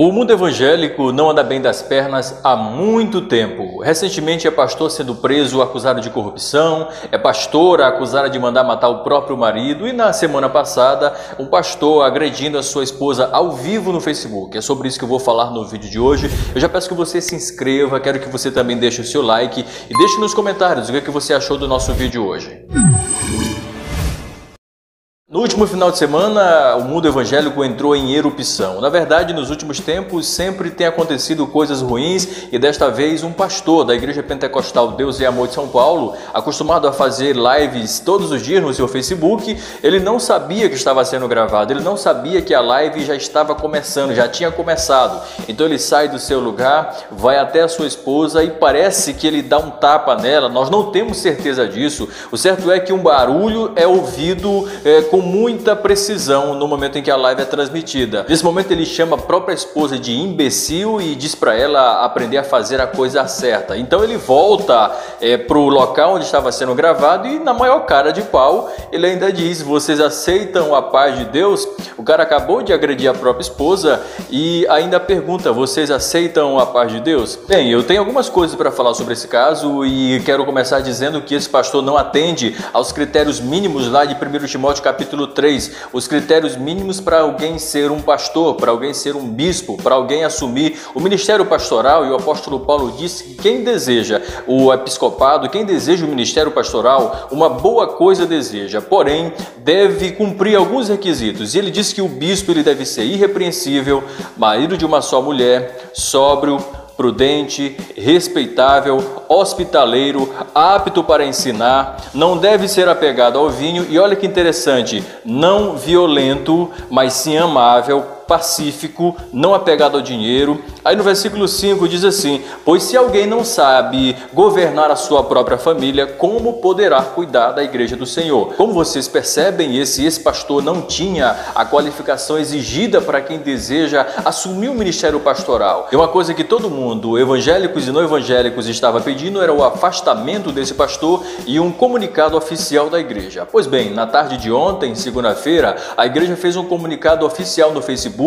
O mundo evangélico não anda bem das pernas há muito tempo. Recentemente é pastor sendo preso acusado de corrupção, é pastora acusada de mandar matar o próprio marido e na semana passada um pastor agredindo a sua esposa ao vivo no Facebook. É sobre isso que eu vou falar no vídeo de hoje. Eu já peço que você se inscreva, quero que você também deixe o seu like e deixe nos comentários o que você achou do nosso vídeo hoje. No último final de semana, o mundo evangélico entrou em erupção. Na verdade, nos últimos tempos, sempre tem acontecido coisas ruins e desta vez um pastor da Igreja Pentecostal Deus e Amor de São Paulo, acostumado a fazer lives todos os dias no seu Facebook, ele não sabia que estava sendo gravado, ele não sabia que a live já estava começando, já tinha começado. Então ele sai do seu lugar, vai até a sua esposa e parece que ele dá um tapa nela. Nós não temos certeza disso. O certo é que um barulho é ouvido com muita precisão no momento em que a live é transmitida. Nesse momento ele chama a própria esposa de imbecil e diz para ela aprender a fazer a coisa certa. Então ele volta para o local onde estava sendo gravado e na maior cara de pau ele ainda diz: vocês aceitam a paz de Deus? O cara acabou de agredir a própria esposa e ainda pergunta: vocês aceitam a paz de Deus? Bem, eu tenho algumas coisas para falar sobre esse caso e quero começar dizendo que esse pastor não atende aos critérios mínimos lá de 1 Timóteo capítulo 3, os critérios mínimos para alguém ser um pastor, para alguém ser um bispo, para alguém assumir o ministério pastoral. E o apóstolo Paulo disse que quem deseja o episcopado, quem deseja o ministério pastoral, uma boa coisa deseja, porém deve cumprir alguns requisitos. E ele diz que o bispo ele deve ser irrepreensível, marido de uma só mulher, sóbrio, prudente, respeitável, hospitaleiro, apto para ensinar, não deve ser apegado ao vinho e olha que interessante, não violento, mas sim amável, pacífico, não apegado ao dinheiro. Aí no versículo 5 diz assim: pois se alguém não sabe governar a sua própria família, como poderá cuidar da igreja do Senhor? Como vocês percebem, esse pastor não tinha a qualificação exigida para quem deseja assumir o ministério pastoral. E uma coisa que todo mundo, evangélicos e não evangélicos, estava pedindo era o afastamento desse pastor e um comunicado oficial da igreja. Pois bem, na tarde de ontem, segunda-feira, a igreja fez um comunicado oficial no Facebook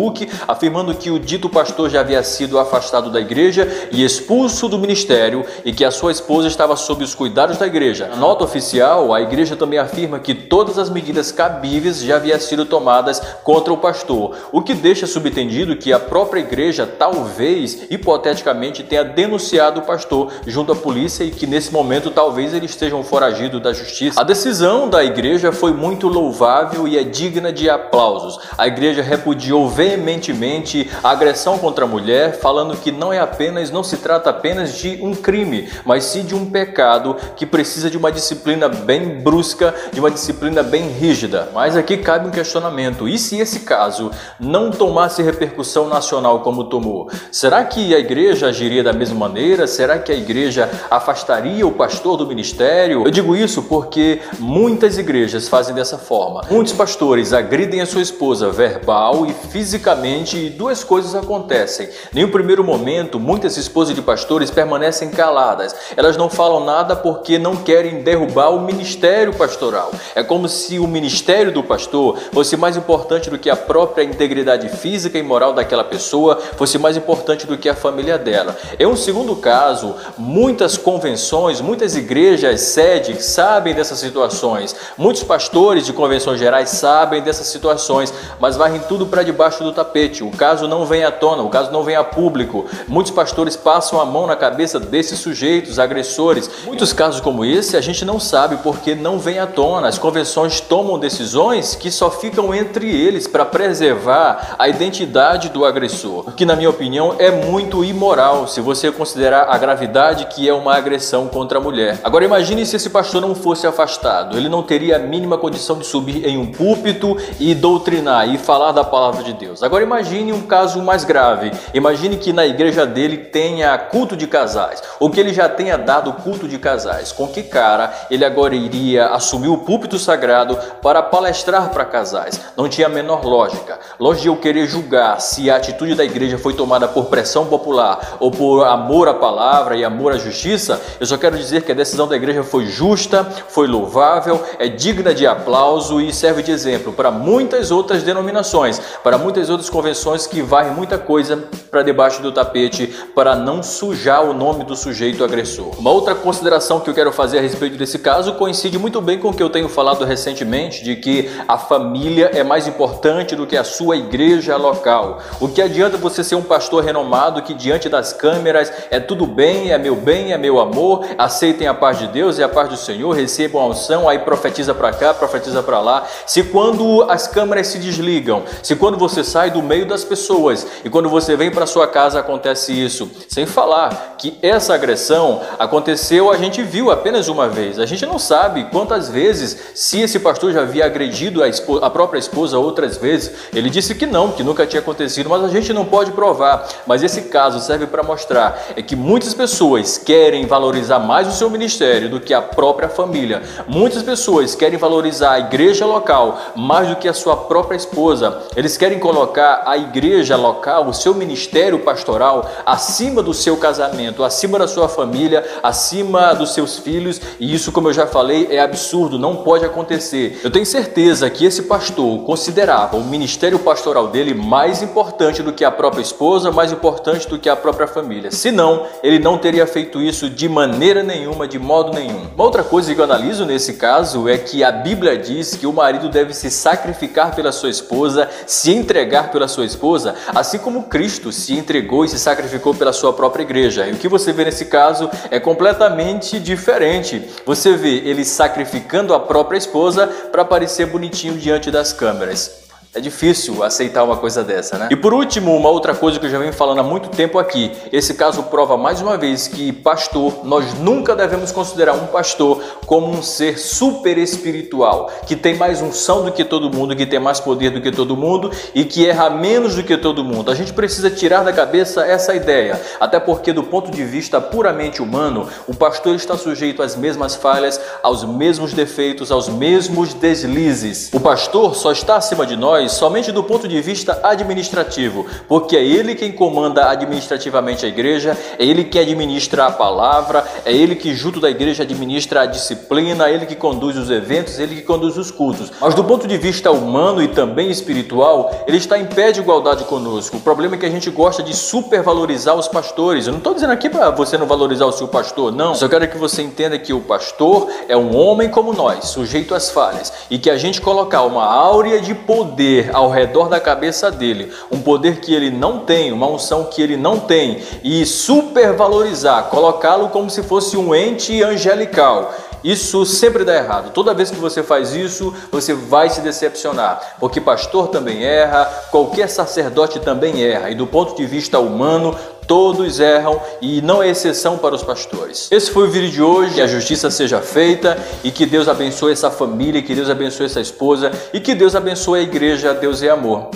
afirmando que o dito pastor já havia sido afastado da igreja e expulso do ministério e que a sua esposa estava sob os cuidados da igreja. Na nota oficial, a igreja também afirma que todas as medidas cabíveis já haviam sido tomadas contra o pastor, o que deixa subentendido que a própria igreja talvez, hipoteticamente, tenha denunciado o pastor junto à polícia e que nesse momento talvez eles estejam foragidos da justiça. A decisão da igreja foi muito louvável e é digna de aplausos. A igreja repudiou veementemente a agressão contra a mulher, falando que não se trata apenas de um crime, mas sim de um pecado que precisa de uma disciplina bem brusca, de uma disciplina bem rígida. Mas aqui cabe um questionamento: e se esse caso não tomasse repercussão nacional como tomou? Será que a igreja agiria da mesma maneira? Será que a igreja afastaria o pastor do ministério? Eu digo isso porque muitas igrejas fazem dessa forma. Muitos pastores agridem a sua esposa verbal e fisicamente e duas coisas acontecem. Em um primeiro momento, muitas esposas de pastores permanecem caladas. Elas não falam nada porque não querem derrubar o ministério pastoral. É como se o ministério do pastor fosse mais importante do que a própria integridade física e moral daquela pessoa, fosse mais importante do que a família dela. Em um segundo caso, muitas convenções, muitas igrejas, sedes sabem dessas situações. Muitos pastores de convenções gerais sabem dessas situações, mas varrem tudo para debaixo do tapete. O caso não vem à tona, o caso não vem a público. Muitos pastores passam a mão na cabeça desses sujeitos, agressores. Muitos casos como esse a gente não sabe porque não vem à tona. As convenções tomam decisões que só ficam entre eles para preservar a identidade do agressor, o que na minha opinião é muito imoral se você considerar a gravidade que é uma agressão contra a mulher. Agora imagine se esse pastor não fosse afastado. Ele não teria a mínima condição de subir em um púlpito e doutrinar e falar da palavra de Deus. Agora imagine um caso mais grave. Imagine que na igreja dele tenha culto de casais, ou que ele já tenha dado culto de casais. Com que cara ele agora iria assumir o púlpito sagrado para palestrar para casais? Não tinha a menor lógica. Longe de eu querer julgar se a atitude da igreja foi tomada por pressão popular ou por amor à palavra e amor à justiça, eu só quero dizer que a decisão da igreja foi justa, foi louvável, é digna de aplauso e serve de exemplo para muitas outras denominações, para muitas muitas outras convenções que varrem muita coisa para debaixo do tapete para não sujar o nome do sujeito agressor. Uma outra consideração que eu quero fazer a respeito desse caso coincide muito bem com o que eu tenho falado recentemente, de que a família é mais importante do que a sua igreja local. O que adianta você ser um pastor renomado que diante das câmeras é tudo bem, é meu amor, aceitem a paz de Deus e a paz do Senhor, recebam a unção, aí profetiza para cá, profetiza para lá. Se quando as câmeras se desligam, se quando você sai do meio das pessoas e quando você vem para sua casa acontece isso, sem falar que essa agressão aconteceu, a gente viu apenas uma vez. A gente não sabe quantas vezes, se esse pastor já havia agredido a própria esposa outras vezes. Ele disse que não, que nunca tinha acontecido, mas a gente não pode provar. Mas esse caso serve para mostrar que muitas pessoas querem valorizar mais o seu ministério do que a própria família. Muitas pessoas querem valorizar a igreja local mais do que a sua própria esposa. Eles querem colocar a igreja local, o seu ministério pastoral, acima do seu casamento, acima da sua família, acima dos seus filhos. E isso, como eu já falei, é absurdo, não pode acontecer. Eu tenho certeza que esse pastor considerava o ministério pastoral dele mais importante do que a própria esposa, mais importante do que a própria família. Senão, ele não teria feito isso de maneira nenhuma, de modo nenhum. Uma outra coisa que eu analiso nesse caso é que a Bíblia diz que o marido deve se sacrificar pela sua esposa, se entregar pela sua esposa, assim como Cristo se entregou e se sacrificou pela sua própria igreja. E o que você vê nesse caso é completamente diferente. Você vê ele sacrificando a própria esposa para parecer bonitinho diante das câmeras. É difícil aceitar uma coisa dessa, né? E por último, uma outra coisa que eu já venho falando há muito tempo aqui. Esse caso prova mais uma vez que pastor, nós nunca devemos considerar um pastor como um ser super espiritual, que tem mais unção do que todo mundo, que tem mais poder do que todo mundo e que erra menos do que todo mundo. A gente precisa tirar da cabeça essa ideia, até porque do ponto de vista puramente humano, o pastor está sujeito às mesmas falhas, aos mesmos defeitos, aos mesmos deslizes. O pastor só está acima de nós somente do ponto de vista administrativo, porque é ele quem comanda administrativamente a igreja, é ele que administra a palavra, é ele que junto da igreja administra a disciplina, é ele que conduz os eventos, é ele que conduz os cultos. Mas do ponto de vista humano e também espiritual, ele está em pé de igualdade conosco. O problema é que a gente gosta de supervalorizar os pastores. Eu não estou dizendo aqui para você não valorizar o seu pastor, não. Só quero que você entenda que o pastor é um homem como nós, sujeito às falhas, e que a gente colocar uma áurea de poder ao redor da cabeça dele, um poder que ele não tem, uma unção que ele não tem, e supervalorizar, colocá-lo como se fosse um ente angelical. Isso sempre dá errado. Toda vez que você faz isso, você vai se decepcionar, porque pastor também erra, qualquer sacerdote também erra, e do ponto de vista humano, todos erram e não é exceção para os pastores. Esse foi o vídeo de hoje. Que a justiça seja feita e que Deus abençoe essa família, que Deus abençoe essa esposa e que Deus abençoe a igreja. Deus é amor.